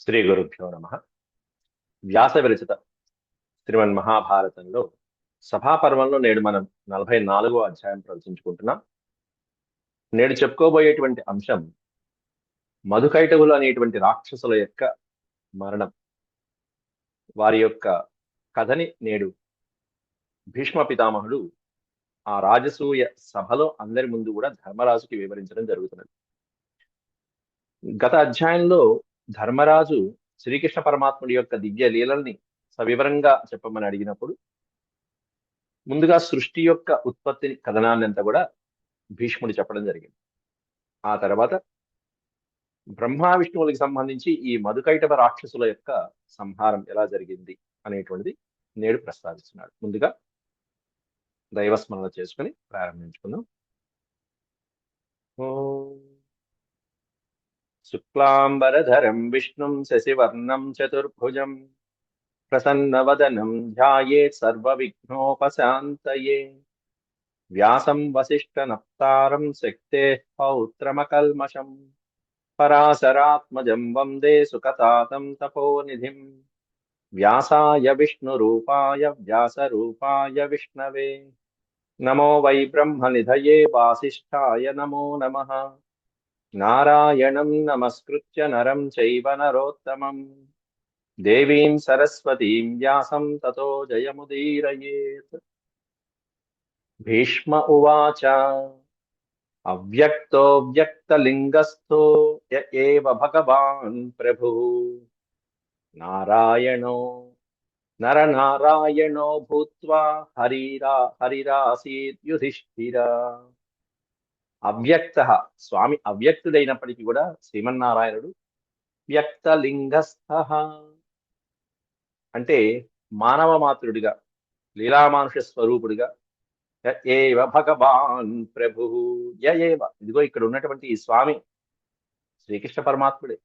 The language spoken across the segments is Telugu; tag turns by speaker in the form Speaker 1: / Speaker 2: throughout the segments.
Speaker 1: శ్రీ గురుభ్యో నమ. వ్యాస విరచిత శ్రీమన్మహాభారతంలో సభాపర్వంలో నేడు మనం 44వ అధ్యాయం ప్రవచించుకుంటున్నాం. నేడు చెప్పుకోబోయేటువంటి అంశం మధుకైటవులు అనేటువంటి రాక్షసుల యొక్క మరణం. వారి యొక్క కథని నేడు భీష్మ పితామహుడు ఆ రాజసూయ సభలో అందరి ముందు కూడా ధర్మరాజుకి వివరించడం జరుగుతున్నది. గత అధ్యాయంలో ధర్మరాజు శ్రీకృష్ణ పరమాత్ముడి యొక్క దివ్య లీలల్ని సవివరంగా చెప్పమని అడిగినప్పుడు ముందుగా సృష్టి యొక్క ఉత్పత్తిని కథనాన్ని అంతా కూడా భీష్ముడు చెప్పడం జరిగింది. ఆ తర్వాత బ్రహ్మ విష్ణువులకు సంబంధించి ఈ మధుకైటవ రాక్షసుల యొక్క సంహారం ఎలా జరిగింది అనేటువంటిది నేడు ప్రస్తావిస్తున్నాడు. ముందుగా దైవస్మరణ చేసుకుని ప్రారంభించుకుందాం. ఓం శుక్లాంబరధరం విష్ణుం శశివర్ణం చతుర్భుజం ప్రసన్నవదనం ధ్యాయేత్ సర్వవిఘ్నోపశాంతయే వ్యాసం వసిష్ఠనప్తారం శక్తేః పౌత్రమకల్మషం పరాశరాత్మజం వందే సుఖతాతం తపోనిధిం వ్యాసాయ విష్ణురూపాయ వ్యాసరూపాయ విష్ణవే నమో వై బ్రహ్మనిధయే వాసిష్ఠాయ నమో నమః. నారాయణం నమస్కృత్య నరం చైవ నరోత్తమం దేవీం సరస్వతీం వ్యాసం తతో జయముదీరయేత్. భీష్మ ఉవాచ అవ్యక్తో వ్యక్తలింగస్థో య ఏవ భగవాన్ ప్రభుః నారాయణో నరనారాయణో భూత్వా హరిరాసీత్ యుధిష్ఠిర. అవ్యక్త స్వామి అవ్యక్తుడైనప్పటికీ కూడా శ్రీమన్నారాయణుడు వ్యక్తలింగస్థ అంటే మానవ మాతృడిగా లీలామానుష స్వరూపుడిగా య ఏవ భగవాన్ ప్రభు య ఏవ ఇదిగో ఇక్కడ ఉన్నటువంటి ఈ స్వామి శ్రీకృష్ణ పరమాత్ముడే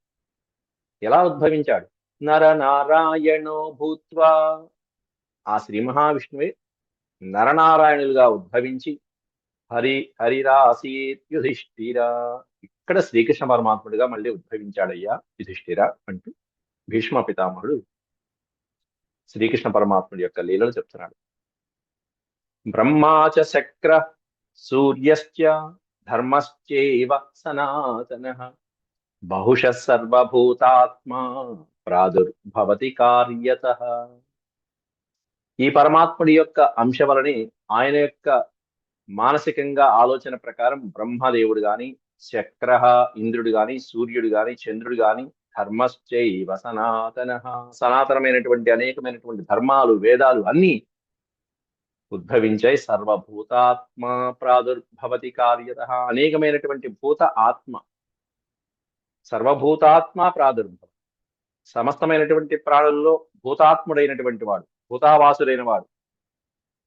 Speaker 1: ఎలా ఉద్భవించాడు? నరనారాయణో భూత్వా ఆ శ్రీ మహావిష్ణువే నరనారాయణులుగా ఉద్భవించి హరిరాసీత్ యుధిష్ఠిర ఇక్కడ శ్రీకృష్ణ పరమాత్ముడిగా మళ్ళీ ఉద్భవించాడయ్యా యుధిష్ఠిర అంటూ భీష్మ పితామహుడు శ్రీకృష్ణ పరమాత్ముడి యొక్క లీలలు చెప్తున్నాడు. బ్రహ్మాచ శక్ర సూర్యశ్చ ధర్మశ్చైవ సనాతనః బహుశః సర్వభూతాత్మా ప్రాదుర్భవతి కార్యతః. ఈ పరమాత్ముడి యొక్క అంశ వలని ఆయన యొక్క మానసికంగా ఆలోచన ప్రకారం బ్రహ్మదేవుడు గాని, శక్ర ఇంద్రుడు గాని, సూర్యుడు గాని, చంద్రుడు గాని, ధర్మశ్చైవ సనాతనః సనాతనమైనటువంటి అనేకమైనటువంటి ధర్మాలు వేదాలు అన్నీ ఉద్భవించాయి. సర్వభూతాత్మ ప్రాదుర్భవతి కార్యతః అనేకమైనటువంటి భూత ఆత్మ సర్వభూతాత్మ ప్రాదుర్భవం సమస్తమైనటువంటి ప్రాణుల్లో భూతాత్ముడైనటువంటి వాడు, భూతావాసుడైన వాడు,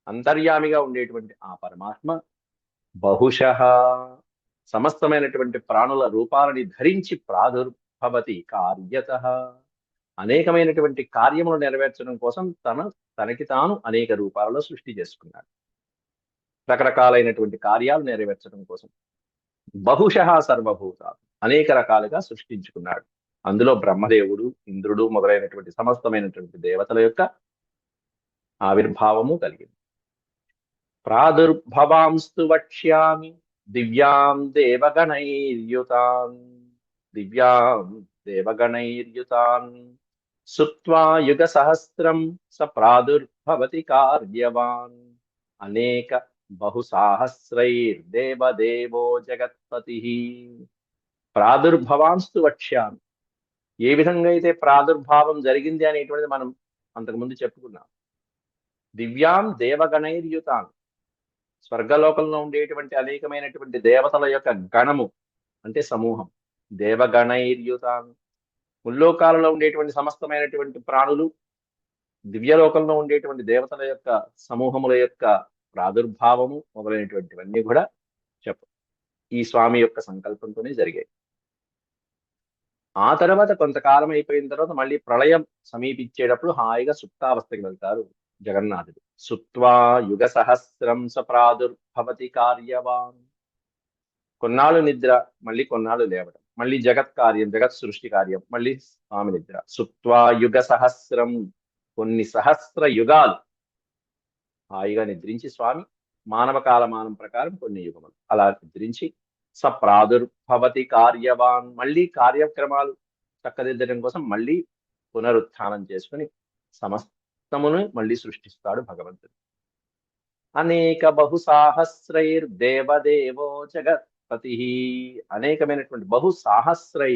Speaker 1: అంతర్యామిగా ఉండేటువంటి ఆ పరమాత్మ బహుశః సమస్తమైనటువంటి ప్రాణుల రూపాలని ధరించి ప్రాదుర్భవతి కార్యతః అనేకమైనటువంటి కార్యములు నెరవేర్చడం కోసం తనకి తాను అనేక రూపాలలో సృష్టి చేసుకున్నాడు. రకరకాలైనటువంటి కార్యాలు నెరవేర్చడం కోసం బహుశః సర్వభూతాలు అనేక రకాలుగా సృష్టించుకున్నాడు. అందులో బ్రహ్మదేవుడు, ఇంద్రుడు మొదలైనటువంటి సమస్తమైనటువంటి దేవతల యొక్క ఆవిర్భావము కలిగింది. ప్రాదుర్భవాంస్తు వక్ష్యామి దివ్యాం దేవగణైర్యుతాన్ సుత్వా యుగ సహస్రం స ప్రాదుర్భవతి కార్యవాన్ అనేక బహుసాహస్రైర్దేవదేవో జగత్పతి. ప్రాదుర్భవాంస్తు వక్ష్యామి ఏ విధంగా అయితే ప్రాదుర్భావం జరిగింది అనేటువంటిది మనం అంతకుముందు చెప్పుకున్నాం. దివ్యాం దేవగణైర్యుతాన్ స్వర్గలోకంలో ఉండేటువంటి అనేకమైనటువంటి దేవతల యొక్క గణము అంటే సమూహం. దేవగణైర్యుతాన్ ముల్లోకాలలో ఉండేటువంటి సమస్తమైనటువంటి ప్రాణులు, దివ్యలోకంలో ఉండేటువంటి దేవతల యొక్క సమూహముల యొక్క ప్రాదుర్భావము మొదలైనటువంటివన్నీ కూడా ఈ స్వామి యొక్క సంకల్పంతోనే జరిగాయి. ఆ తర్వాత కొంతకాలం అయిపోయిన తర్వాత మళ్ళీ ప్రళయం సమీపించేటప్పుడు హాయిగా సుప్తావస్థకి వెళ్తారు జగన్నాథుడు. సుత్వా యుగ సహస్రం స ప్రాదుర్భవతి కార్యవాన్ కొన్నాళ్ళు నిద్ర, మళ్ళీ కొన్నాళ్ళు లేవడం, మళ్ళీ జగత్ కార్యం, జగత్ సృష్టి కార్యం, మళ్ళీ స్వామి నిద్ర. సుప్త్వా యుగ సహస్రం, కొన్ని సహస్ర యుగాలు హాయిగా నిద్రించి స్వామి మానవ కాలమానం ప్రకారం కొన్ని యుగములు అలా నిద్రించి సప్రాదుర్భవతి కార్యవాన్, మళ్ళీ కార్యక్రమాలు చక్కదిద్దడం కోసం మళ్ళీ పునరుత్థానం చేసుకుని సమస్తమును మళ్ళీ సృష్టిస్తాడు భగవంతుడు. అనేక బహుసాహస్రైర్ దేవదేవో జగత్పతి, అనేకమైనటువంటి బహుసాహస్రై,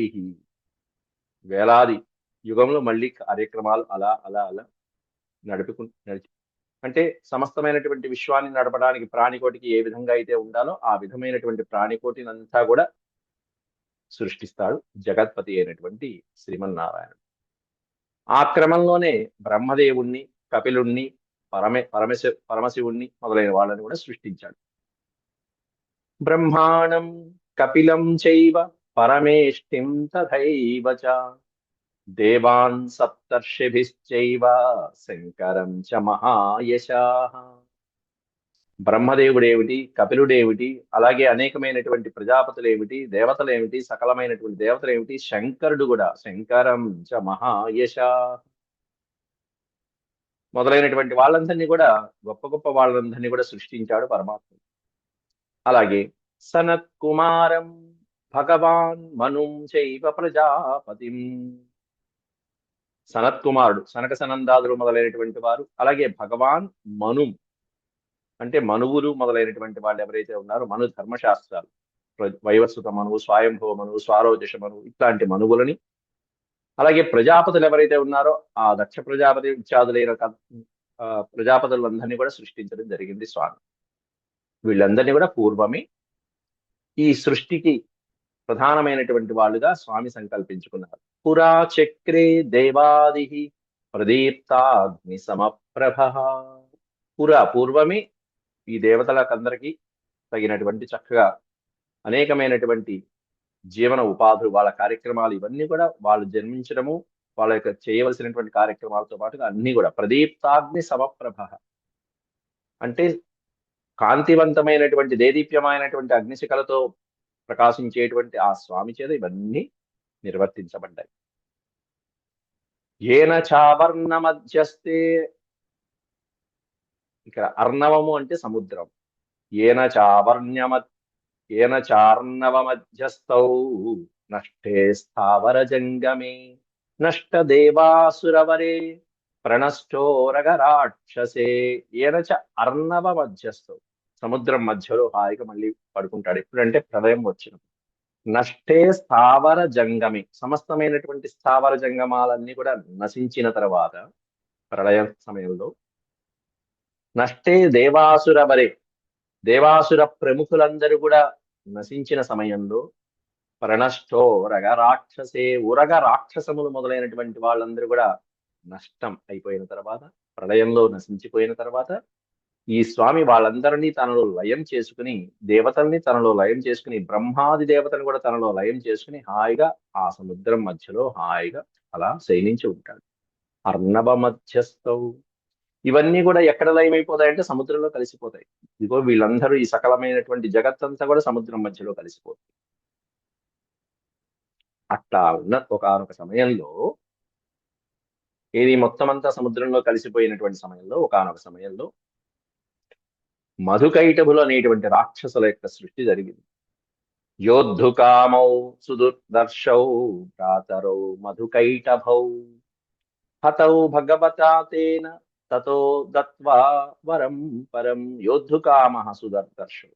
Speaker 1: వేలాది యుగంలో మళ్ళీ కార్యక్రమాలు అలా అలా అలా నడిపి అంటే సమస్తమైనటువంటి విశ్వాన్ని నడపడానికి ప్రాణికోటికి ఏ విధంగా అయితే ఉండాలో ఆ విధమైనటువంటి ప్రాణికోటిని అంతా కూడా సృష్టిస్తాడు జగత్పతి అయినటువంటి శ్రీమన్నారాయణుడు. ఆ క్రమంలోనే బ్రహ్మదేవుణ్ణి, కపిలుణ్ణి, పరమశివుణ్ణి మొదలైన వాళ్ళని కూడా సృష్టించాడు. బ్రహ్మాణం కపిలం చైవ పరమేష్ఠిం తథైవ చ దేవాన్ సప్తర్షిభిశ్చైవ శంకరం చ మహాయశాః. బ్రహ్మదేవుడేమిటి, కపిలుడేమిటి, అలాగే అనేకమైనటువంటి ప్రజాపతులేమిటి, దేవతలేమిటి, సకలమైనటువంటి దేవతలేమిటి, శంకరుడు కూడా, శంకరం చ మహాయశాః మొదలైనటువంటి వాళ్ళందరినీ కూడా, గొప్ప గొప్ప వాళ్ళందరినీ కూడా సృష్టించాడు పరమాత్మ. అలాగే సనత్ కుమారం భగవాన్ మనుం చైవ ప్రజాపతిం, సనత్ కుమారుడు సనక సనందాదులు మొదలైనటువంటి వారు, అలాగే భగవాన్ మను అంటే మనువులు మొదలైనటువంటి వాళ్ళు ఎవరైతే ఉన్నారో, మను ధర్మశాస్త్రాలు, వైవస్వత మనువు, స్వయంభవ మనువు, స్వారోజష మనువు, ఇట్లాంటి మనువులని, అలాగే ప్రజాపతులు ఎవరైతే ఉన్నారో ఆ దక్ష ప్రజాపతి ఇత్యాదులైన ప్రజాపతులందరినీ కూడా సృష్టించడం జరిగింది స్వామి. వీళ్ళందరినీ కూడా పూర్వమే ఈ సృష్టికి ప్రధానమైనటువంటి వాళ్ళుగా స్వామి సంకల్పించుకున్నారు. పురా చక్రే దేవాది ప్రదీప్తాగ్ని సమప్రభ, పూర్వమే ఈ దేవతలకందరికీ తగినటువంటి చక్కగా అనేకమైనటువంటి జీవన ఉపాధులు, వాళ్ళ కార్యక్రమాలు ఇవన్నీ కూడా వాళ్ళు జన్మించడము, వాళ్ళ యొక్క చేయవలసినటువంటి కార్యక్రమాలతో పాటుగా అన్ని కూడా ప్రదీప్తాగ్ని సమప్రభ అంటే కాంతివంతమైనటువంటి దేదీప్యమైనటువంటి అగ్నిశిఖలతో ప్రకాశించేటువంటి ఆ స్వామి చేత ఇవన్నీ నిర్వర్తించబడ్డాయి. ఏన చావర్ణ మధ్యస్థే, ఇక్కడ అర్ణవము అంటే సముద్రం, ఏన చార్ణవ మధ్యస్థౌ నష్టే స్థావర జంగమే నష్ట దేవాసురవరే ప్రణష్టోరగ రాక్షసే. ఏన చ అర్ణవ మధ్యస్థౌ, సముద్రం మధ్యలో హాయిగా మళ్ళీ పడుకుంటాడు. ఎప్పుడంటే ప్రళయం వచ్చినప్పుడు. నష్టే స్థావర జంగమి, సమస్తమైనటువంటి స్థావర జంగమాలన్నీ కూడా నశించిన తర్వాత ప్రళయ సమయంలో, నష్టే దేవాసుర వరే, దేవాసుర ప్రముఖులందరూ కూడా నశించిన సమయంలో, ప్రణష్టో ఉరగ రాక్షసే, ఉరగ రాక్షసములు మొదలైనటువంటి వాళ్ళందరూ కూడా నష్టం అయిపోయిన తర్వాత, ప్రళయంలో నశించిపోయిన తర్వాత ఈ స్వామి వాళ్ళందరినీ తనలో లయం చేసుకుని, దేవతల్ని తనలో లయం చేసుకుని, బ్రహ్మాది దేవతను కూడా తనలో లయం చేసుకుని హాయిగా ఆ సముద్రం మధ్యలో హాయిగా అలా శయనించి ఉంటాడు. అర్ణవ మధ్యస్థౌ, ఇవన్నీ కూడా ఎక్కడ లయమైపోతాయంటే సముద్రంలో కలిసిపోతాయి. ఇదిగో వీళ్ళందరూ, ఈ సకలమైనటువంటి జగత్తంతా కూడా సముద్రం మధ్యలో కలిసిపోతుంది. అట్లా ఉన్న ఒకనొక సమయంలో, ఏది మొత్తం అంతా సముద్రంలో కలిసిపోయినటువంటి సమయంలో, ఒకనొక సమయంలో మధుకైటభులు అనేటువంటి రాక్షసుల యొక్క సృష్టి జరిగింది. యోద్ధుకామౌ సుదుర్దర్శౌ భ్రాతరౌ మధుకైటభౌ హతౌ భగవతా తేన తతో దత్వా వరం పరం. యోద్ధుకామ సుదర్దర్శౌ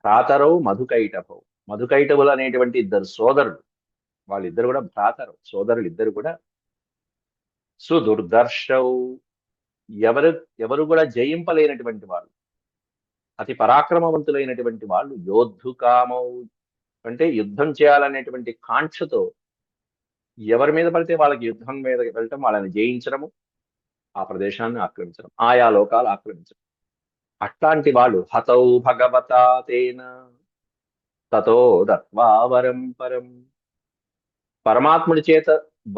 Speaker 1: భ్రాతరౌ మధుకైటభౌ, మధుకైటభులు అనేటువంటి ఇద్దరు సోదరులు, వాళ్ళిద్దరు కూడా భ్రాతరు, సోదరులు ఇద్దరు కూడా. సుదుర్దర్శౌ, ఎవరు కూడా జయింపలేనటువంటి వాళ్ళు, అతి పరాక్రమవంతులైనటువంటి వాళ్ళు. యోద్ధుకామౌ అంటే యుద్ధం చేయాలనేటువంటి కాంక్షతో ఎవరి మీద పడితే వాళ్ళకి యుద్ధం మీద వెళ్ళటం, వాళ్ళని జయించడము, ఆ ప్రదేశాన్ని ఆక్రమించడం, ఆయా లోకాలు ఆక్రమించడం. అట్లాంటి వాళ్ళు హతౌ భగవతా తేన తతో దత్వా వరం పరం, పరమాత్ముడి చేత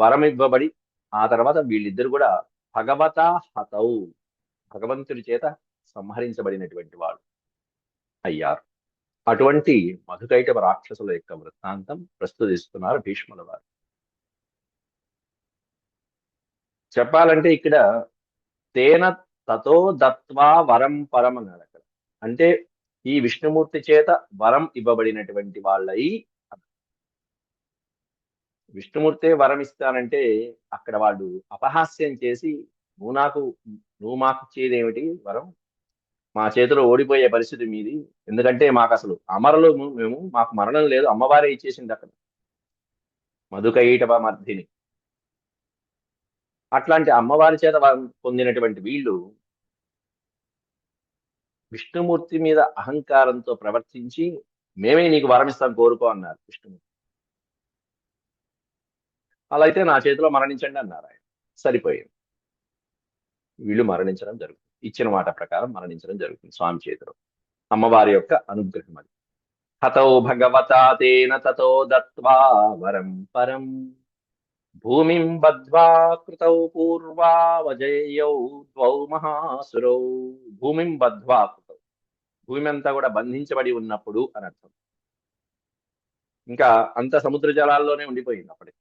Speaker 1: వరం ఇవ్వబడి ఆ తర్వాత వీళ్ళిద్దరు కూడా భగవతా హతౌ, భగవంతుడి చేత సంహరించబడినటువంటి వాడు అయ్యారు. అటువంటి మధుకైటవ రాక్షసుల యొక్క వృత్తాంతం ప్రస్తుతిస్తున్నారు భీష్ముల వారు. చెప్పాలంటే ఇక్కడ తేన తతో దత్వా వరం పరం అన్నాడు అక్కడ. అంటే ఈ విష్ణుమూర్తి చేత వరం ఇవ్వబడినటువంటి వాళ్ళై, విష్ణుమూర్తే వరం ఇస్తానంటే అక్కడ వాళ్ళు అపహాస్యం చేసి నువ్వు నాకు నువ్వు మాకు ఇచ్చేదేమిటి వరం, మా చేతిలో ఓడిపోయే పరిస్థితి మీది, ఎందుకంటే మాకు అసలు అమరలు మేము, మాకు మరణం లేదు, అమ్మవారే ఇచ్చేసింది అక్కడ మధుకైటవ మర్ధిని. అట్లాంటి అమ్మవారి చేత వరం పొందినటువంటి వీళ్ళు విష్ణుమూర్తి మీద అహంకారంతో ప్రవర్తించి మేమే నీకు వరం ఇస్తాం కోరుకో అన్నారు విష్ణుమూర్తి. అలా అయితే నా చేతిలో మరణించండి అన్నారు ఆయన. సరిపోయింది, వీళ్ళు మరణించడం జరుగుతుంది, ఇచ్చిన మాట ప్రకారం మరణించడం జరుగుతుంది స్వామి చేతిలో. అమ్మవారి యొక్క అనుగ్రహం అది. హతౌ భగవతా తేన తతో దత్వా వరం పరం భూమిం బద్ధ్వా కృతౌ పూర్వా వజేయౌ ద్వౌ మహాసురౌ. భూమిం బద్ధ్వా కృతౌ, భూమి అంతా కూడా బంధించబడి ఉన్నప్పుడు అని అర్థం. ఇంకా అంత సముద్ర జలాల్లోనే ఉండిపోయింది అప్పటికి.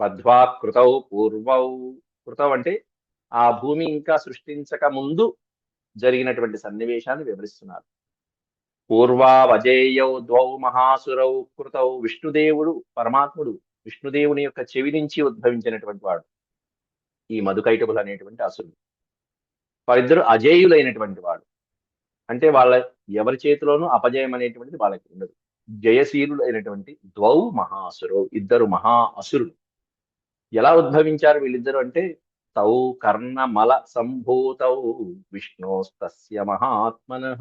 Speaker 1: బద్ధ్వా కృతౌ పూర్వౌ, కృతౌ అంటే ఆ భూమి ఇంకా సృష్టించక ముందు జరిగినటువంటి సన్నివేశాన్ని వివరిస్తున్నారు. పూర్వావజేయౌ ద్వౌ మహాసురౌ కృతౌ, విష్ణుదేవుడు పరమాత్ముడు విష్ణుదేవుని యొక్క చెవి నుంచి ఉద్భవించినటువంటి వాడు ఈ మధుకైటబులు అనేటువంటి అసురుడు. వారిద్దరు అజేయులైనటువంటి వాడు, అంటే వాళ్ళ ఎవరి చేతిలోనూ అపజయం అనేటువంటిది వాళ్ళకి ఉండదు. జయశీలుడు అయినటువంటి ద్వౌ మహాసురౌ, ఇద్దరు మహా అసురులు. ఎలా ఉద్భవించారు వీళ్ళిద్దరు అంటే తౌ కర్ణమల సంభూతౌ విష్ణోస్తస్య మహాత్మనః.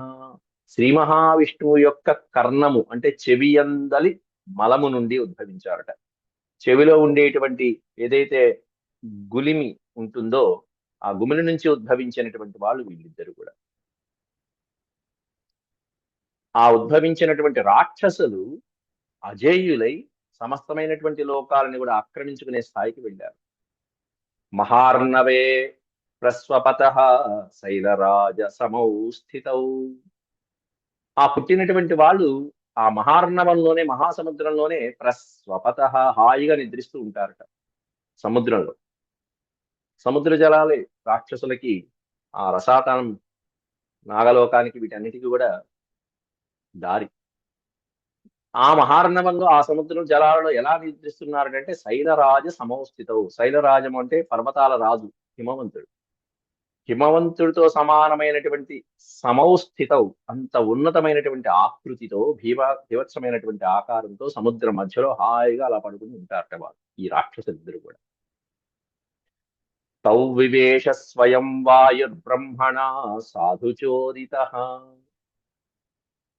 Speaker 1: శ్రీ మహావిష్ణువు యొక్క కర్ణము అంటే చెవి అందలి మలము నుండి ఉద్భవించారట. చెవిలో ఉండేటువంటి ఏదైతే గులిమి ఉంటుందో ఆ గుమిలి నుంచి ఉద్భవించినటువంటి వాళ్ళు వీళ్ళిద్దరు కూడా. ఆ ఉద్భవించినటువంటి రాక్షసులు అజేయులై సమస్తమైనటువంటి లోకాలని కూడా ఆక్రమించుకునే స్థాయికి వెళ్ళారు. మహార్ణవే ప్రస్వపత శైలరాజ సమౌ స్థితౌ. ఆ పుట్టినటువంటి వాళ్ళు ఆ మహార్ణవంలోనే, మహాసముద్రంలోనే ప్రస్వపత హాయిగా నిద్రిస్తూ ఉంటారట. సముద్రంలో సముద్ర జలాలే రాక్షసులకి ఆ రసాతనం, నాగలోకానికి, వీటన్నిటికీ కూడా దారి. ఆ మహార్ణవంలో ఆ సముద్రం జలాలలో ఎలా నిద్రిస్తున్నారంటే శైలరాజ సమౌస్థితవు. శైలరాజం అంటే పర్వతాల రాజు హిమవంతుడు. హిమవంతుడితో సమానమైనటువంటి సమౌస్థితవు, అంత ఉన్నతమైనటువంటి ఆకృతితో భీభత్సమైనటువంటి ఆకారంతో సముద్రం మధ్యలో హాయిగా అలా పడుకుని ఉంటారట వాళ్ళు, ఈ రాక్షసులిద్దరు కూడా. తౌ వివేశ స్వయం వాయుర్బ్రహ్మణ సాధుచోదిత.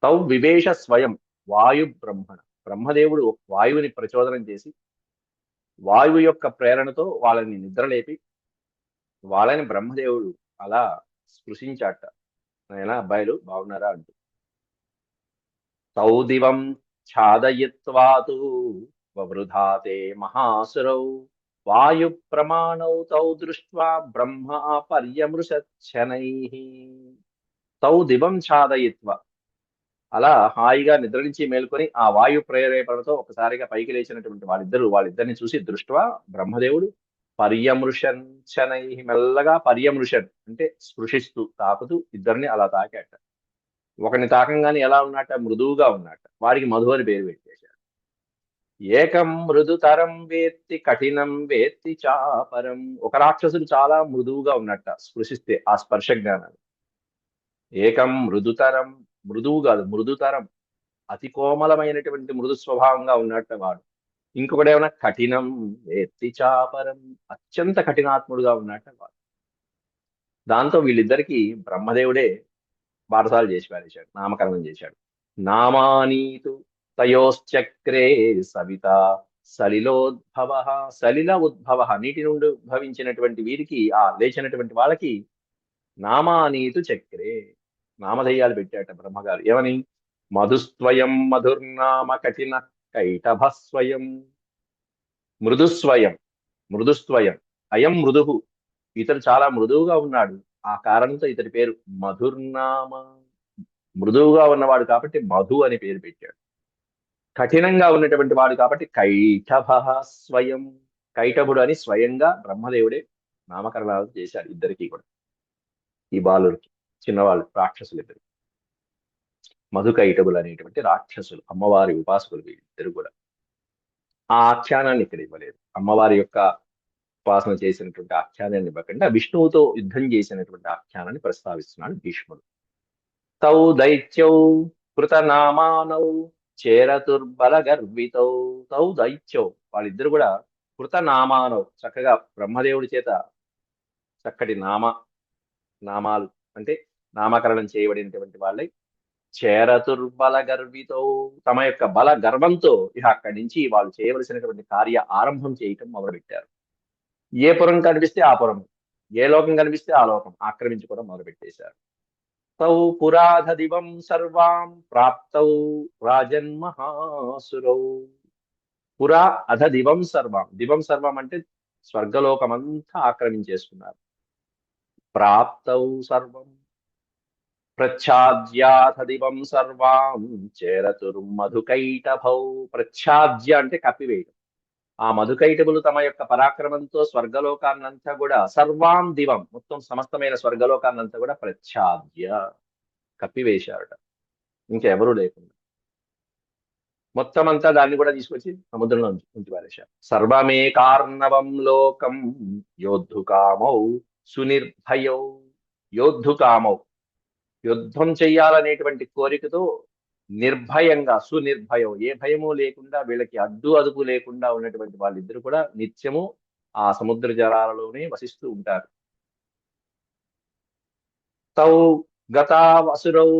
Speaker 1: తౌ వివేశ స్వయం వాయు బ్రహ్మణ, బ్రహ్మదేవుడు వాయువుని ప్రచోదనం చేసి వాయువు యొక్క ప్రేరణతో వాళ్ళని నిద్రలేపి వాళ్ళని బ్రహ్మదేవుడు అలా స్పృశించాట. ఎలా అబ్బాయిలు బాగున్నారా అంటూ. తౌ దివం ఛాదయిత్వాతు వవృధాతే మహాసురౌ వాయు ప్రమాణౌ తౌ దృష్ట్వా బ్రహ్మ పర్యమృశనైః. తౌ దివం ఛాదయిత్వ, అలా హాయిగా నిద్ర నుంచి మేల్కొని ఆ వాయు ప్రేరేపణతో ఒకసారిగా పైకి లేచినటువంటి వాళ్ళిద్దరిని చూసి దృష్ట్వా బ్రహ్మదేవుడు పర్యమృషన్ శనై, మెల్లగా పర్యమృషన్ అంటే స్పృశిస్తూ తాకుతూ ఇద్దరిని అలా తాకాట. ఒకరిని తాకంగానే ఎలా ఉన్నట్ట, మృదువుగా ఉన్నట్ట. వాడికి మధు అని పేరు పెట్టేశాడు. ఏకం మృదుతరం వేత్తి కఠినం వేత్తి చాపరం. ఒక రాక్షసుడు చాలా మృదువుగా ఉన్నట్ట స్పృశిస్తే ఆ స్పర్శ జ్ఞానాన్ని. ఏకం మృదుతరం, మృదువు కాదు మృదుతరం, అతి కోమలమైనటువంటి మృదు స్వభావంగా ఉన్నట్ట వాడు. ఇంకొకటి ఏమైనా కఠినం వేత్తి చాపరం, అత్యంత కఠినాత్ముడుగా ఉన్నట్ట వాడు. దాంతో వీళ్ళిద్దరికీ బ్రహ్మదేవుడే బారసాలు చేసి పారేశాడు, నామకరణం చేశాడు. నామానీతు తయోశ్చక్రే సవిత సలిలోద్భవ. సలిల ఉద్భవ, నీటి నుండి ఉద్భవించినటువంటి వీరికి, ఆ లేచినటువంటి వాళ్ళకి నామానీతు చక్రే, నామధేయాలు పెట్టాట బ్రహ్మగారు. ఏమని? మధుస్వయం మధుర్నామ కఠిన కైటభస్వయం. మృదుస్వయం, మృదుస్వయం, అయం మృదువు, ఇతడు చాలా మృదువుగా ఉన్నాడు, ఆ కారణంతో ఇతడి పేరు మధుర్నామ. మృదువుగా ఉన్నవాడు కాబట్టి మధు అని పేరు పెట్టాడు. కఠినంగా ఉన్నటువంటి వాడు కాబట్టి కైటభ స్వయం, కైటభుడు అని స్వయంగా బ్రహ్మదేవుడే నామకరణాలు చేశాడు ఇద్దరికి కూడా, ఈ బాలురికి, చిన్నవాళ్ళు రాక్షసులు ఇద్దరు. మధుకైటబులు అనేటువంటి రాక్షసులు, అమ్మవారి ఉపాసకులు వీళ్ళిద్దరు కూడా. ఆ ఆఖ్యానాన్ని ఇక్కడ ఇవ్వలేదు. అమ్మవారి యొక్క ఉపాసన చేసినటువంటి ఆఖ్యానాన్ని ఇవ్వకుండా విష్ణువుతో యుద్ధం చేసినటువంటి ఆఖ్యానాన్ని ప్రస్తావిస్తున్నాడు భీష్ముడు. తౌ దైత్యౌ కృతనామానౌ చేరతుర్బల గర్వితౌ. తౌ దైత్యౌ, వాళ్ళిద్దరు కూడా కృతనామానౌ, చక్కగా బ్రహ్మదేవుడి చేత చక్కటి నామాలు అంటే నామకరణం చేయబడినటువంటి వాళ్ళై, చేరతుర్బల గర్వితో, తమ యొక్క బల గర్వంతో ఇక అక్కడి నుంచి వాళ్ళు చేయవలసినటువంటి కార్య ఆరంభం చేయటం మొదలుపెట్టారు. ఏ పురం కనిపిస్తే ఆ పురం, ఏ లోకం కనిపిస్తే ఆ లోకం ఆక్రమించుకోవడం మొదలుపెట్టేశారు. తౌ పురాధ దివం సర్వాం ప్రాప్తౌ రాజన్మహాసురౌ. పురా అధ దివం సర్వం, దివం సర్వం అంటే స్వర్గలోకమంతా ఆక్రమించేసుకున్నారు. ప్రాప్తౌ సర్వం ప్రచ్ఛాద్యాథ దివం సర్వాం చేరతుర్మధుకైటభౌ. ప్రచ్ఛాద్య అంటే కప్పివేయటం. ఆ మధుకైటములు తమ యొక్క పరాక్రమంతో స్వర్గలోకాన్నంతా కూడా, సర్వాం దివం మొత్తం సమస్తమైన స్వర్గలోకాన్నంతా కూడా ప్రచ్ఛాద్య కప్పివేశారట, ఇంకెవరూ లేకుండా. మొత్తం అంతా దాన్ని కూడా తీసుకొచ్చి సముద్రంలో ఉంచి పారేశారు. సర్వమే కార్ణవం లోకం యోద్ధుకామౌ సునిర్భయౌ. యోద్ధుకామౌ, యుద్ధం చెయ్యాలనేటువంటి కోరికతో నిర్భయంగా, సునిర్భయం, ఏ భయము లేకుండా, వీళ్ళకి అడ్డు అదుపు లేకుండా ఉన్నటువంటి వాళ్ళిద్దరు కూడా నిత్యము ఆ సముద్ర జలాలలోనే వసిస్తూ ఉంటారు. తౌ గతావసురౌ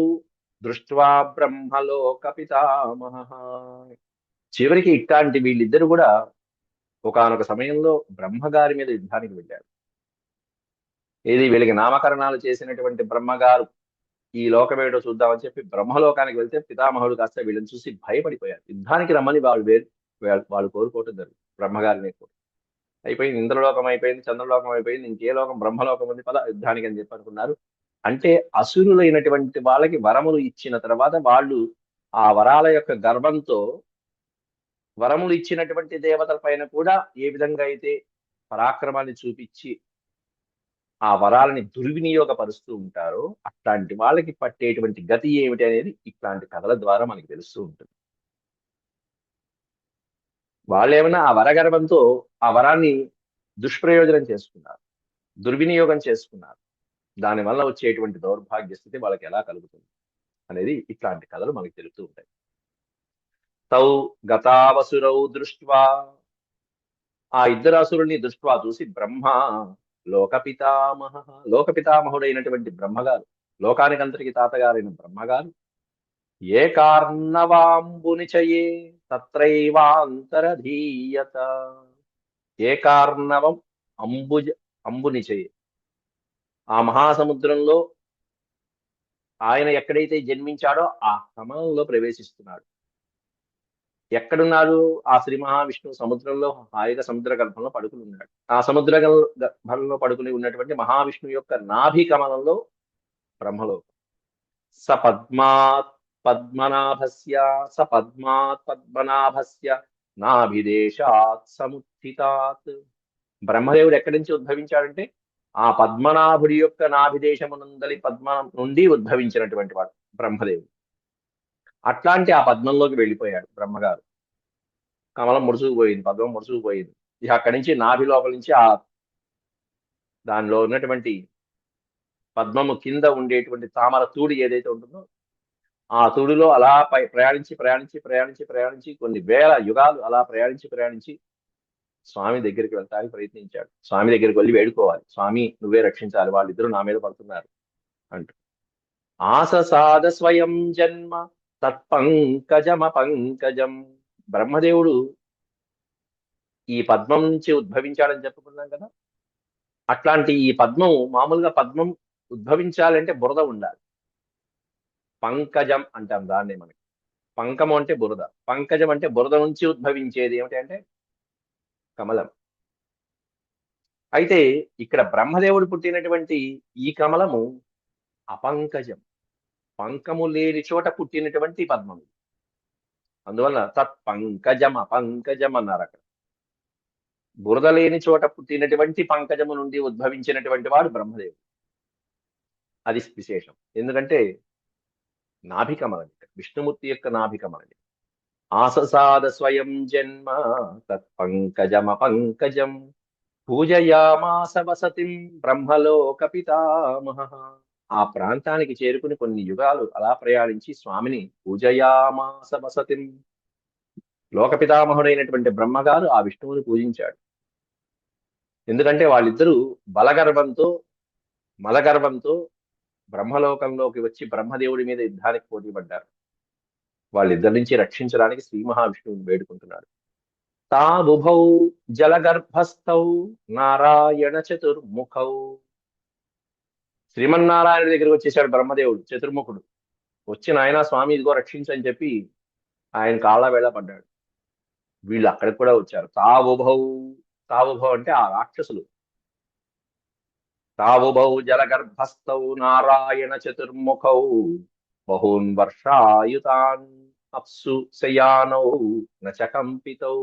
Speaker 1: దృష్ట్వా బ్రహ్మలోక పితామహ. చివరికి ఇట్లాంటి వీళ్ళిద్దరు కూడా ఒకానొక సమయంలో బ్రహ్మగారి మీద యుద్ధానికి వెళ్ళారు. ఏది, వీళ్ళకి నామకరణాలు చేసినటువంటి బ్రహ్మగారు ఈ లోకమేటో చూద్దామని చెప్పి బ్రహ్మలోకానికి వెళ్తే పితామహుడు కాస్త వీళ్ళని చూసి భయపడిపోయారు. యుద్ధానికి రమ్మని వాళ్ళు కోరుకోవటం జరుగుతుంది బ్రహ్మగారిని కూడా. అయిపోయింది, ఇంద్రలోకం అయిపోయింది, చంద్రలోకం అయిపోయింది, ఇంకే లోకం, బ్రహ్మలోకం ఉంది పద యుద్ధానికి అని చెప్పి అనుకున్నారు. అంటే అసురులైనటువంటి వాళ్ళకి వరములు ఇచ్చిన తర్వాత వాళ్ళు ఆ వరాల యొక్క గర్వంతో వరములు ఇచ్చినటువంటి దేవతల పైన కూడా ఏ విధంగా అయితే పరాక్రమాన్ని చూపించి ఆ వరాలని దుర్వినియోగపరుస్తూ ఉంటారో, అట్లాంటి వాళ్ళకి పట్టేటువంటి గతి ఏమిటి అనేది ఇట్లాంటి కథల ద్వారా మనకి తెలుస్తూ ఉంటుంది. వాళ్ళేమైనా ఆ వరగర్వంతో ఆ వరాన్ని దుష్ప్రయోజనం చేసుకున్నారు, దుర్వినియోగం చేసుకున్నారు. దానివల్ల వచ్చేటువంటి దౌర్భాగ్య స్థితి వాళ్ళకి ఎలా కలుగుతుంది అనేది ఇట్లాంటి కథలు మనకి తెలుస్తూ ఉంటాయి. తౌ గతావసురౌ దృష్ట్వా, ఆ ఇద్దరు అసురుల్ని దృష్ట్వా చూసి బ్రహ్మ లోకపితామహ, లోకపితామహుడైనటువంటి బ్రహ్మగారు, లోకానికంతటికి తాతగారైన బ్రహ్మగారు, ఏ కార్ణవాంబునిచయే తత్రైవాంతరధీయత. ఏ కార్ణవం అంబునిచయే, ఆ మహాసముద్రంలో ఆయన ఎక్కడైతే జన్మించాడో ఆ కమలంలో ప్రవేశిస్తున్నాడు. ఎక్కడున్నాడు ఆ శ్రీ మహావిష్ణువు? సముద్రంలో హాయిగా సముద్ర గర్భంలో పడుకుని ఉన్నాడు. ఆ సముద్ర గర్భంలో పడుకుని ఉన్నటువంటి మహావిష్ణువు యొక్క నాభి కమలంలో బ్రహ్మలో స పద్మాత్ పద్మనాభస్య, స పద్మాత్ పద్మనాభస్య నాభిదేశాత్ సముత్థితాత్. బ్రహ్మదేవుడు ఎక్కడి నుంచి ఉద్భవించాడంటే ఆ పద్మనాభుడి యొక్క నాభిదేశమునందలి పద్మ నుండి ఉద్భవించినటువంటి వాడు బ్రహ్మదేవుడు. అట్లాంటి ఆ పద్మంలోకి వెళ్ళిపోయాడు బ్రహ్మగారు. కమలం ముడుచుకుపోయింది, పద్మం ముడుచుకుపోయింది. ఇక అక్కడి నుంచి నాభి లోపల నుంచి ఆ దానిలో ఉన్నటువంటి పద్మము కింద ఉండేటువంటి తామర తూడి ఏదైతే ఉంటుందో ఆ తూడిలో అలా ప్రయాణించి ప్రయాణించి ప్రయాణించి ప్రయాణించి కొన్ని వేల యుగాలు అలా ప్రయాణించి ప్రయాణించి స్వామి దగ్గరికి వెళ్ళడానికి ప్రయత్నించాడు. స్వామి దగ్గరికి వెళ్ళి వేడుకోవాలి, స్వామి నువ్వే రక్షించాలి, వాళ్ళిద్దరూ నా మీద పడుతున్నారు అంటూ. ఆససాద స్వయం జన్మ తత్పంకజమ పంకజం. బ్రహ్మదేవుడు ఈ పద్మం నుంచి ఉద్భవించాడని చెప్పుకున్నాం కదా. అట్లాంటి ఈ పద్మం, మామూలుగా పద్మం ఉద్భవించాలంటే బురద ఉండాలి. పంకజం అంటాం దాన్ని మనకి. పంకము అంటే బురద, పంకజం అంటే బురద నుంచి ఉద్భవించేది ఏమిటి అంటే కమలం. అయితే ఇక్కడ బ్రహ్మదేవుడు పుట్టినటువంటి ఈ కమలము అపంకజం. పంకము లేని చోట పుట్టినటువంటి పద్మం. అందువల్ల తత్ పంకజమ పంకజం అన్నారు అక్కడ. బురద లేని చోట పుట్టినటువంటి పంకజము నుండి ఉద్భవించినటువంటి వాడు బ్రహ్మదేవుడు. అది విశేషం. ఎందుకంటే నాభికమలని, విష్ణుమూర్తి యొక్క నాభికమలని. ఆససాద స్వయం జన్మ తత్ పంకజమ పంకజం పూజయామాస వసతిం బ్రహ్మలోక పితామహ. ఆ ప్రాంతానికి చేరుకుని కొన్ని యుగాలు అలా ప్రయాణించి స్వామిని పూజయామాస వసతిం, లోక పితామహుడైనటువంటి బ్రహ్మగారు ఆ విష్ణువుని పూజించాడు. ఎందుకంటే వాళ్ళిద్దరూ బలగర్వంతో మలగర్వంతో బ్రహ్మలోకంలోకి వచ్చి బ్రహ్మదేవుడి మీద యుద్ధానికి పోటీ పడ్డారు. వాళ్ళిద్దరి నుంచి రక్షించడానికి శ్రీ మహావిష్ణువుని వేడుకుంటున్నాడు. తాబుభౌ జలగర్భస్థౌ నారాయణ చతుర్ముఖౌ. శ్రీమన్నారాయణ దగ్గరికి వచ్చేసాడు బ్రహ్మదేవుడు చతుర్ముఖుడు. వచ్చిన ఆయన స్వామి ఇదిగో రక్షించని చెప్పి ఆయన కాళ్ళ వేళ పడ్డాడు. వీళ్ళు అక్కడికి కూడా వచ్చారు. తావుభౌ, తావుభౌ అంటే ఆ రాక్షసులు. తావుభౌ జలగర్భస్థౌ నారాయణ చతుర్ముఖౌ బహూన్ వర్షాయుతాన్ అప్సు శయానౌ నచకంపితౌ.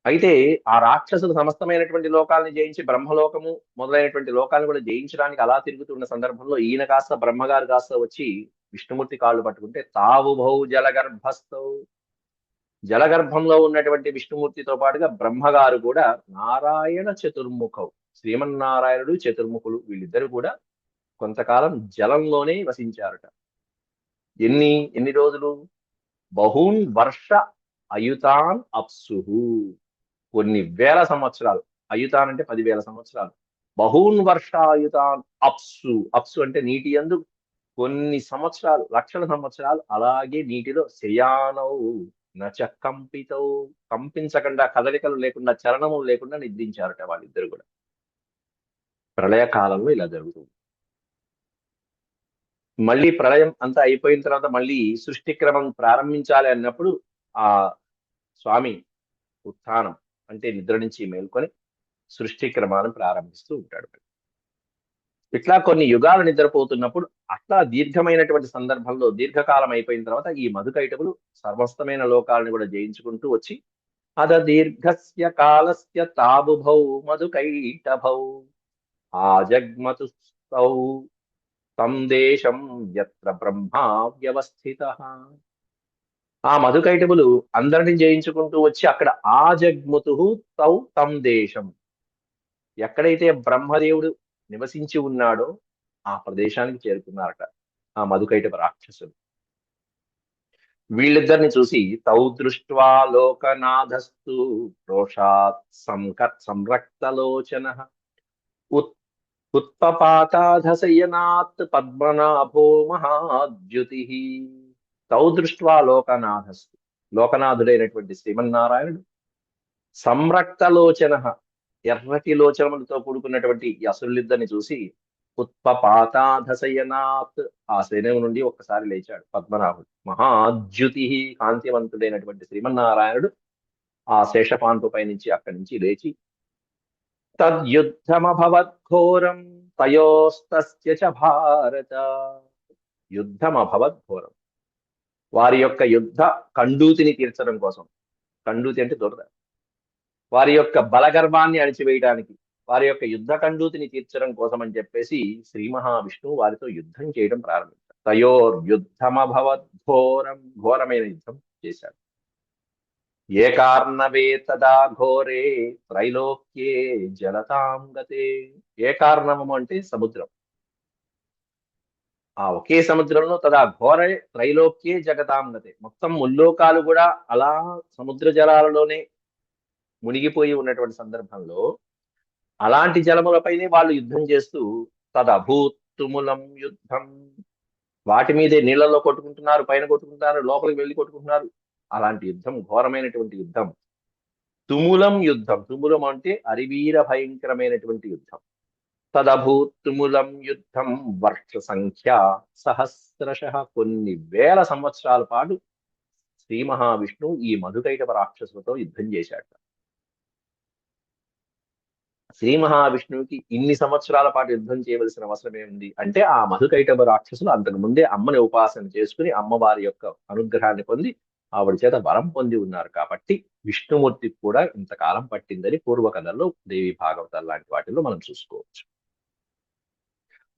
Speaker 1: అయితే ఆ రాక్షసులు సమస్తమైనటువంటి లోకాలను జయించి బ్రహ్మలోకము మొదలైనటువంటి లోకాలను కూడా జయించడానికి అలా తిరుగుతున్న సందర్భంలో ఈయన కాస్త బ్రహ్మగారు కాస్త వచ్చి విష్ణుమూర్తి కాళ్ళు పట్టుకుంటే తావుభౌ జలగర్భస్థౌ, జలగర్భంలో ఉన్నటువంటి విష్ణుమూర్తితో పాటుగా బ్రహ్మగారు కూడా నారాయణ చతుర్ముఖౌ, శ్రీమన్నారాయణుడు చతుర్ముఖులు వీళ్ళిద్దరూ కూడా కొంతకాలం జలంలోనే వసించారట. ఎన్ని ఎన్ని రోజులు? బహూన్ వర్ష అయుతాన్ అప్సుహు, కొన్ని వేల సంవత్సరాలు. అయుతాన్ అంటే 10,000 సంవత్సరాలు. బహూన్ వర్షాయుతాన్ అప్సు, అప్సు అంటే నీటి యందు కొన్ని సంవత్సరాలు, లక్షల సంవత్సరాలు అలాగే నీటిలో శయానౌ నచ కంపితౌ, కంపించకుండా, కదలికలు లేకుండా, చలనము లేకుండా నిద్రించారట వాళ్ళిద్దరు కూడా. ప్రళయ కాలంలో ఇలా జరుగుతుంది. మళ్ళీ ప్రళయం అంతా అయిపోయిన తర్వాత మళ్ళీ సృష్టి క్రమం ప్రారంభించాలి అన్నప్పుడు ఆ స్వామి ఉత్థానం అంటే నిద్ర నుంచి మేల్కొని సృష్టి క్రమాన్ని ప్రారంభిస్తూ ఉంటాడు. ఇట్లా కొన్ని యుగాలు నిద్రపోతున్నప్పుడు అట్లా దీర్ఘమైనటువంటి సందర్భంలో దీర్ఘకాలం అయిపోయిన తర్వాత ఈ మధుకైటవులు సమస్తమైన లోకాలను కూడా జయించుకుంటూ వచ్చి అద దీర్ఘస్య కాలస్య తాబుభౌ మధుకైటభౌ ఆజగ్మతుస్తౌ తం దేశం యత్ర బ్రహ్మా వ్యవస్థితః. ఆ మధుకైటవులు అందరిని జయించుకుంటూ వచ్చి అక్కడ ఆజగ్ముతు తౌ తం దేశం, ఎక్కడైతే బ్రహ్మదేవుడు నివసించి ఉన్నాడో ఆ ప్రదేశానికి చేరుకున్నారట ఆ మధుకైటవ రాక్షసులు. వీళ్ళిద్దరిని చూసి తౌ దృష్ట్వా లోకనాథస్తు రోషాత్ సంరక్తలోచన ఉత్పపాతాధశయనాత్ పద్మనాభో మహాద్యుతి. తౌ దృష్ట్వా లోకనాథస్తు, లోకనాథుడైనటువంటి శ్రీమన్నారాయణుడు సంరక్తలోచన, ఎర్రటి లోచనములతో కూడుకున్నటువంటి ఈ అసురులిద్దరిని చూసి ఉత్పపాతాధశయనాత్, ఆ శయనం నుండి ఒక్కసారి లేచాడు పద్మనాభుడు. మహాద్యుతి, కాంతివంతుడైనటువంటి శ్రీమన్నారాయణుడు ఆ శేషపాన్పుపై నుంచి అక్కడి నుంచి లేచి తద్యుద్ధమభవద్ఘోరం తయోస్తస్య చ భారత. యుద్ధమభవద్ఘోరం, వారి యొక్క యుద్ధ కండూతిని తీర్చడం కోసం. కండూతి అంటే దురద. వారి యొక్క బలగర్వాన్ని అణిచివేయడానికి, వారి యొక్క యుద్ధ కండూతిని తీర్చడం కోసం అని చెప్పేసి శ్రీ మహావిష్ణువు వారితో యుద్ధం చేయడం ప్రారంభించారు. తయోర్యుద్ధమభవద్ఘోరం, ఘోరమైన యుద్ధం చేశాడు. ఏ కార్ణవే తదా ఘోరే త్రైలోక్యే జలతాం గతే. ఏ కారణము అంటే సముద్రం. ఆ ఒకే సముద్రంలో తదా ఘోరే త్రైలోక్యే జగతాం గతే, మొత్తం ముల్లోకాలు కూడా అలా సముద్ర జలాలలోనే మునిగిపోయి ఉన్నటువంటి సందర్భంలో అలాంటి జలములపైనే వాళ్ళు యుద్ధం చేస్తూ తదభూతుములం యుద్ధం, వాటి మీదే నీళ్లలో కొట్టుకుంటున్నారు, పైన కొట్టుకుంటున్నారు, లోపలికి వెళ్ళి కొట్టుకుంటున్నారు. అలాంటి యుద్ధం, ఘోరమైనటువంటి యుద్ధం. తుములం యుద్ధం, తుములం అంటే అరివీర భయంకరమైనటువంటి యుద్ధం. తదభూతుములం యుద్ధం వర్ష సంఖ్య సహస్రశ, కొన్ని వేల సంవత్సరాల పాటు శ్రీ మహావిష్ణువు ఈ మధుకైటవ రాక్షసులతో యుద్ధం చేశాడు. శ్రీ మహావిష్ణువుకి ఇన్ని సంవత్సరాల పాటు యుద్ధం చేయవలసిన అవసరం ఏముంది అంటే, ఆ మధుకైటభ రాక్షసులు అంతకు ముందే అమ్మని ఉపాసన చేసుకుని అమ్మవారి యొక్క అనుగ్రహాన్ని పొంది ఆవిడ చేత వరం పొంది ఉన్నారు కాబట్టి విష్ణుమూర్తికి కూడా ఇంతకాలం పట్టిందని పూర్వకథల్లో దేవి భాగవతాలు లాంటి వాటిల్లో మనం చూసుకోవచ్చు.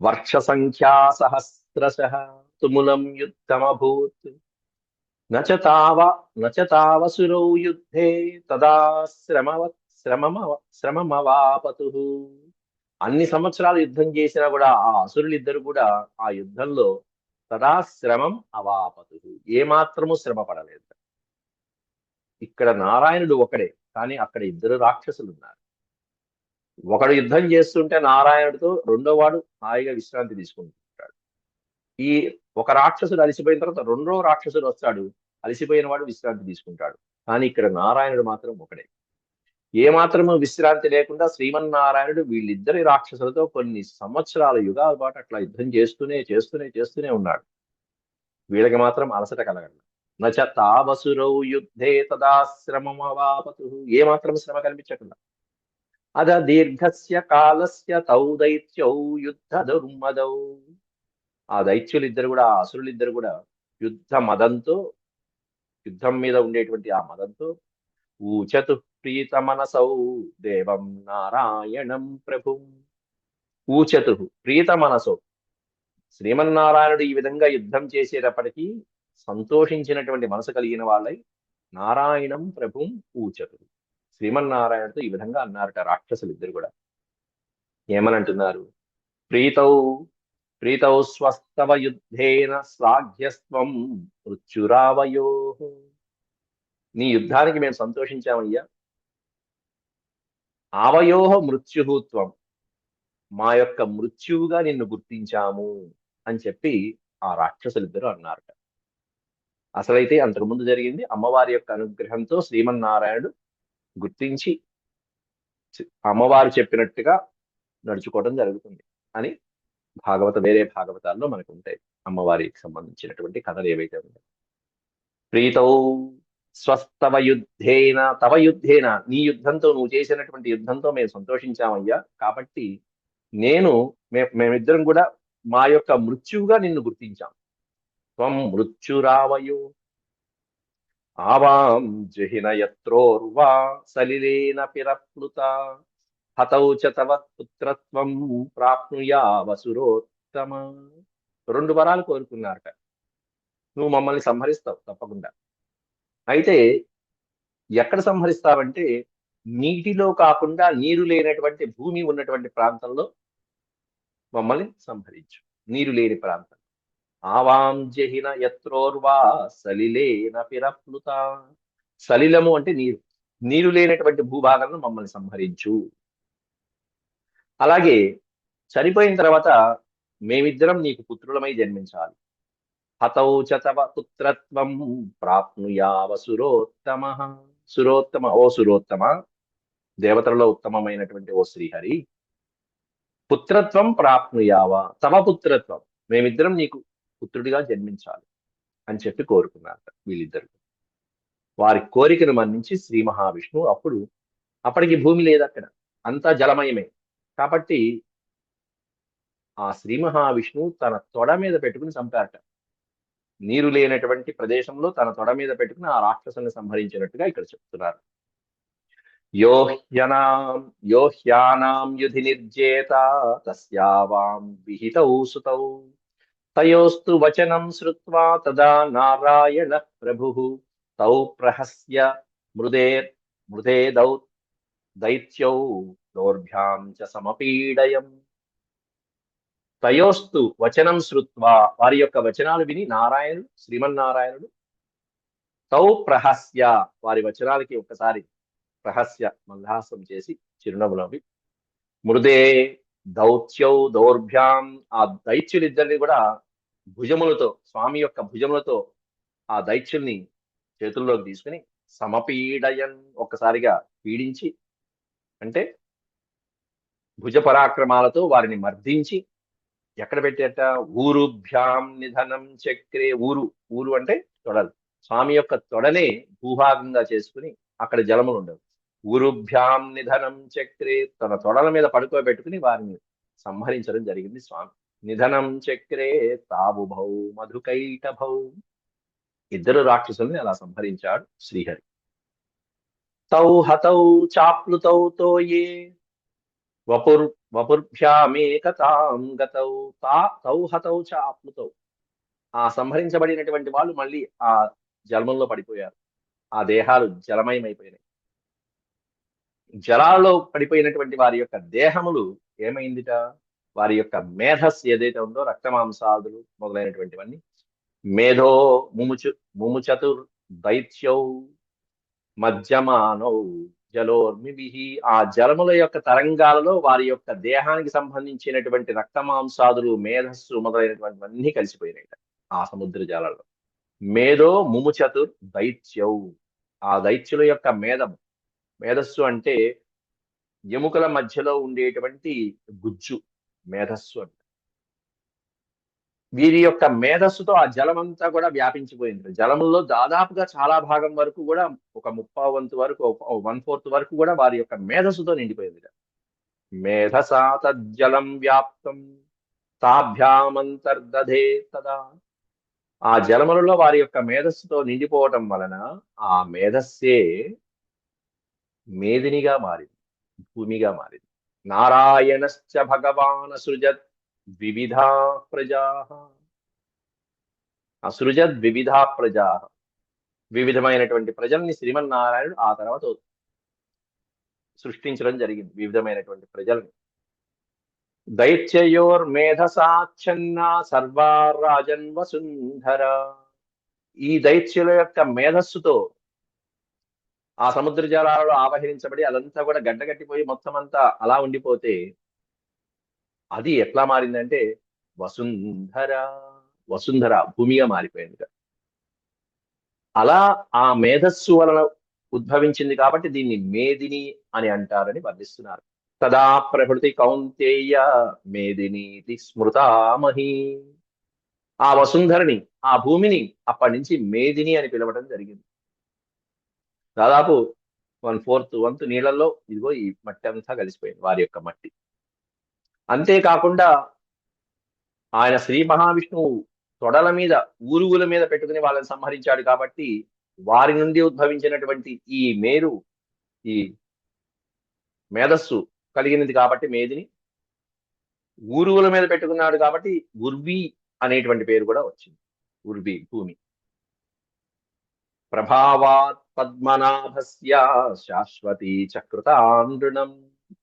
Speaker 1: వర్ష సంఖ్యా సహస్రశః తుములం యుద్ధమభూత్ నచ తావసురౌ యుద్ధే తదా శ్రమమవాపతు. అన్ని సంవత్సరాలు యుద్ధం చేసినా కూడా ఆ అసురులిద్దరు కూడా ఆ యుద్ధంలో తదా శ్రమం అవాపతు, ఏమాత్రము శ్రమ పడలేదు. ఇక్కడ నారాయణుడు ఒకడే, కానీ అక్కడ ఇద్దరు రాక్షసులు ఉన్నారు. ఒకడు యుద్ధం చేస్తుంటే నారాయణుడితో రెండో వాడు హాయిగా విశ్రాంతి తీసుకుంటుంటాడు. ఈ ఒక రాక్షసుడు అలసిపోయిన తర్వాత రెండో రాక్షసుడు వస్తాడు, అలసిపోయిన వాడు విశ్రాంతి తీసుకుంటాడు. కానీ ఇక్కడ నారాయణుడు మాత్రం ఒకడే. ఏ మాత్రము విశ్రాంతి లేకుండా శ్రీమన్నారాయణుడు వీళ్ళిద్దరి రాక్షసులతో కొన్ని సంవత్సరాల యుగాల పాటు అట్లా యుద్ధం చేస్తూనే చేస్తూనే చేస్తూనే ఉన్నాడు. వీళ్ళకి మాత్రం అలసట కలగదు. నచ తావసురౌ యుద్ధే తదాశ్రమమవాపతు, ఏ మాత్రం శ్రమ కనిపించకుండా. అద దీర్ఘస్య కాలస్య తౌ దైత్యౌ యుద్ధ దుర్మదౌ, ఆ దైత్యులిద్దరు కూడా ఆ అసురులిద్దరు కూడా యుద్ధ మదంతో, యుద్ధం మీద ఉండేటువంటి ఆ మదంతో ఊచతు ప్రీత మనసౌ దేవం నారాయణం ప్రభుం. ఊచతు ప్రీత మనసౌ, శ్రీమన్నారాయణుడు ఈ విధంగా యుద్ధం చేసేటప్పటికీ సంతోషించినటువంటి మనసు కలిగిన వాళ్ళై నారాయణం ప్రభుం ఊచతు, శ్రీమన్నారాయణుడితో ఈ విధంగా అన్నారట రాక్షసులు ఇద్దరు కూడా. ఏమనంటున్నారు? ప్రీతౌ ప్రీతౌ స్వస్తవ యుద్ధేన శ్లాఘ్యస్త్వం మృత్యురావయో. నీ యుద్ధానికి మేము సంతోషించామయ్యా. ఆవయోహ మృత్యుహూత్వం, మా యొక్క మృత్యువుగా నిన్ను గుర్తించాము అని చెప్పి ఆ రాక్షసులిద్దరూ అన్నారట. అసలైతే అంతకుముందు జరిగింది అమ్మవారి యొక్క అనుగ్రహంతో శ్రీమన్నారాయణుడు గుర్తించి అమ్మవారు చెప్పినట్టుగా నడుచుకోవడం జరుగుతుంది అని వేరే భాగవతాల్లో మనకు ఉంటాయి అమ్మవారికి సంబంధించినటువంటి కథలు ఏవైతే ఉంటాయి. ప్రీతౌ స్వస్తవ యుద్ధేన తవ యుద్ధేన, నీ యుద్ధంతో, నువ్వు చేసినటువంటి యుద్ధంతో మేము సంతోషించామయ్యా. కాబట్టి మేమిద్దరం కూడా మా యొక్క మృత్యువుగా నిన్ను గుర్తించాం. త్వం మృత్యురావయో ఆవాం జహిన యత్రోర్వా సలిలేన పిరప్లుత హతౌ చ తవ పుత్రత్వం ప్రాప్నుయా వసురోత్తమ. రెండు వరాలు కోరుకున్నారట. నువ్వు మమ్మల్ని సంహరిస్తావు తప్పకుండా. అయితే ఎక్కడ సంహరిస్తావంటే, నీటిలో కాకుండా నీరు లేనటువంటి భూమి ఉన్నటువంటి ప్రాంతంలో మమ్మల్ని సంహరించు. నీరు లేని ప్రాంతం. ఆవాం జహిన యత్రోర్వా సలిలేన పిరప్లుత, సలిలము అంటే నీరు, నీరు లేనటువంటి భూభాగంలో మమ్మల్ని సంహరించు. అలాగే చనిపోయిన తర్వాత మేమిద్దరం నీకు పుత్రులమై జన్మించాలి. హతౌ చ తవ పుత్రత్వం ప్రాప్నుయావ సురోత్తమ. సురోత్తమ, ఓ సురోత్తమ, దేవతలలో ఉత్తమమైనటువంటి ఓ శ్రీహరి, పుత్రత్వం ప్రాప్నుయావ, తవ పుత్రత్వం, మేమిద్దరం నీకు పుత్రుడిగా జన్మించాలి అని చెప్పి కోరుకున్నారు వీళ్ళిద్దరు. వారి కోరికను మన్నించి శ్రీ మహావిష్ణువు అప్పటికి భూమి లేదు అక్కడ, అంతా జలమయమే. కాబట్టి ఆ శ్రీ మహావిష్ణువు తన తొడ మీద పెట్టుకుని చంపారట. నీరు లేనటువంటి ప్రదేశంలో తన తొడ మీద పెట్టుకుని ఆ రాక్షసుని సంహరించినట్టుగా ఇక్కడ చెప్తున్నారు. యోహ్యానాం యుధి నిర్జేత తస్యావాం విహితౌ సుతౌ తయోస్తు వచనం శ్రుత్వా తదా నారాయణ ప్రభుః తౌ ప్రహస్య మృదే దైత్యౌ దౌర్భ్యాం చ సమపీడయం. తయోస్తు వచనం శ్రుత్వా, వారి యొక్క వచనాలు విని శ్రీమన్నారాయణుడు తౌ ప్రహస్య, వారి వచనాలకి ఒక్కసారి ప్రహస్య మందహాసం చేసి చిరునవ్వు నవ్వి, మృదే దౌత్యౌ దౌర్భ్యాం, ఆ దైత్యులిద్దరిని కూడా భుజములతో, స్వామి యొక్క భుజములతో ఆ దైత్యుల్ని చేతుల్లోకి తీసుకుని సమపీడయన్, ఒక్కసారిగా పీడించి, అంటే భుజ పరాక్రమాలతో వారిని మర్దించి ఎక్కడ పెట్టేట, ఊరుభ్యాం నిధనం చక్రే. ఊరు అంటే తొడలు, స్వామి యొక్క తొడనే భూభాగంగా చేసుకుని అక్కడ జలములు ఉండవు. గురుభ్యాం నిధనం చక్రే, తన తొడల మీద పడుకోబెట్టుకుని వారిని సంహరించడం జరిగింది స్వామి. నిధనం చక్రే తావుభౌ మధుకైటభౌ, ఇద్దరు రాక్షసుల్ని అలా సంహరించాడు శ్రీహరి. తౌ హతౌ చాప్లుతౌ తోయే వపుర్భ్యామేకతాం గతౌ. తౌ హతౌ చాప్లుతౌ, ఆ సంహరించబడినటువంటి వాళ్ళు మళ్ళీ ఆ జలమంలో పడిపోయారు. ఆ దేహాలు జలమయమైపోయినాయి. జలాల్లో పడిపోయినటువంటి వారి యొక్క దేహములు ఏమైందిట, వారి యొక్క మేధస్సు ఏదైతే ఉందో, రక్తమాంసాదులు మొదలైనటువంటివన్నీ, మేధో ముముచతుర్ దైత్యౌ మజ్జమానౌ జలోర్మిభిః, ఆ జలముల యొక్క తరంగాలలో వారి యొక్క దేహానికి సంబంధించినటువంటి రక్తమాంసాదులు, మేధస్సు మొదలైనటువంటివన్నీ కలిసిపోయినాయి ఆ సముద్ర జలాల్లో. మేధో ముముచతుర్ దైత్యౌ, ఆ దైత్యుల యొక్క మేధస్సు అంటే ఎముకల మధ్యలో ఉండేటువంటి గుజ్జు మేధస్సు అంటే. వీరి యొక్క మేధస్సుతో ఆ జలమంతా కూడా వ్యాపించిపోయింది. జలముల్లో దాదాపుగా చాలా భాగం వరకు కూడా, ఒక 30 వరకు, 1/4 వరకు కూడా వారి యొక్క మేధస్సుతో నిండిపోయింది. మేధసా తజ్జలం వ్యాప్తం తాభ్యామంతర్దధే తదా, ఆ జలములలో వారి యొక్క మేధస్సుతో నిండిపోవటం వలన ఆ మేధస్సే మేదినిగా మారింది, భూమిగా మారింది. నారాయణశ్చ భగవాన్ సృజత్ వివిధా ప్రజా, అసృజద్ వివిధా ప్రజా, వివిధమైనటువంటి ప్రజల్ని శ్రీమన్నారాయణుడు ఆ తర్వాత సృష్టించడం జరిగింది, వివిధమైనటువంటి ప్రజల్ని. దైత్యయోర్మేధసాచ్ఛన్న సర్వా రాజన్ వసుంధర, ఈ దైత్యుల యొక్క మేధస్సుతో ఆ సముద్ర జలాలలో ఆవహించబడి అదంతా కూడా గడ్డగట్టిపోయి మొత్తం అంతా అలా ఉండిపోతే అది ఎట్లా మారిందంటే వసుంధర, వసుంధర భూమిగా మారిపోయింది. అలా ఆ మేధస్సు వలన ఉద్భవించింది కాబట్టి దీన్ని మేదిని అని అంటారని వర్ణిస్తున్నారు. తదా ప్రకృతి కౌంతేయ మేదినీతి స్మృతామహి, ఆ వసుంధరని, ఆ భూమిని అప్పటి నుంచి మేదిని అని పిలవడం జరిగింది. దాదాపు 1/4 వంతు నీళ్ళల్లో ఇదిగో ఈ మట్టి అంతా కలిసిపోయింది, వారి యొక్క మట్టి. అంతేకాకుండా ఆయన శ్రీ మహావిష్ణువు తొడల మీద, ఊరుగుల మీద పెట్టుకుని వాళ్ళని సంహరించాడు కాబట్టి వారి నుండి ఉద్భవించినటువంటి ఈ ఈ మేధస్సు కలిగినది కాబట్టి మేదిని, ఊరుగుల మీద పెట్టుకున్నాడు కాబట్టి ఉర్వి అనేటువంటి పేరు కూడా వచ్చింది, ఉర్వి భూమి. ప్రభావాత్ పద్మనాభస్య శాశ్వతీ చకృతాండ్రుణం,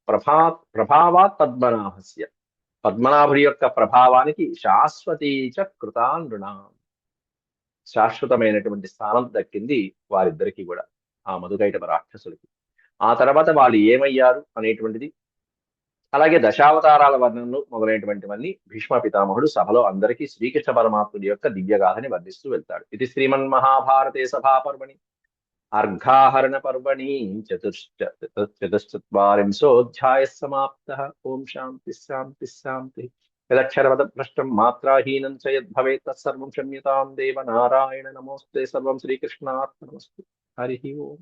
Speaker 1: ప్రభావాత్ పద్మనాభస్య, పద్మనాభుడి యొక్క ప్రభావానికి శాశ్వతీ చకృతాండ్రుణం, శాశ్వతమైనటువంటి స్థానం దక్కింది వారిద్దరికీ కూడా, ఆ మధుకైటభ రాక్షసులకి. ఆ తర్వాత వాళ్ళు ఏమయ్యారు అనేటువంటిది, అలాగే దశావతారాల వర్ణనలు మొదలైనటువంటివన్నీ భీష్మ పితామహుడు సభలో అందరికీ శ్రీకృష్ణ పరమాత్ముడి యొక్క దివ్యగాథని వర్ణిస్తూ వెళ్తాడు. ఇది శ్రీమన్మహాభారతే సభాపర్వణి అర్ఘాహరణ పర్వణి చతుశ్చత్వారింశోऽధ్యాయ సమాప్త. ఓం శాంతి శాంతి శాంతి. యదక్షరవద భ్రష్టం మాత్రాహీనం చ యద్భవేత్ తత్సర్వం క్షమ్యతాం దేవ నారాయణ నమోస్తే. సర్వం శ్రీకృష్ణార్పణమస్తు. హరి ఓం.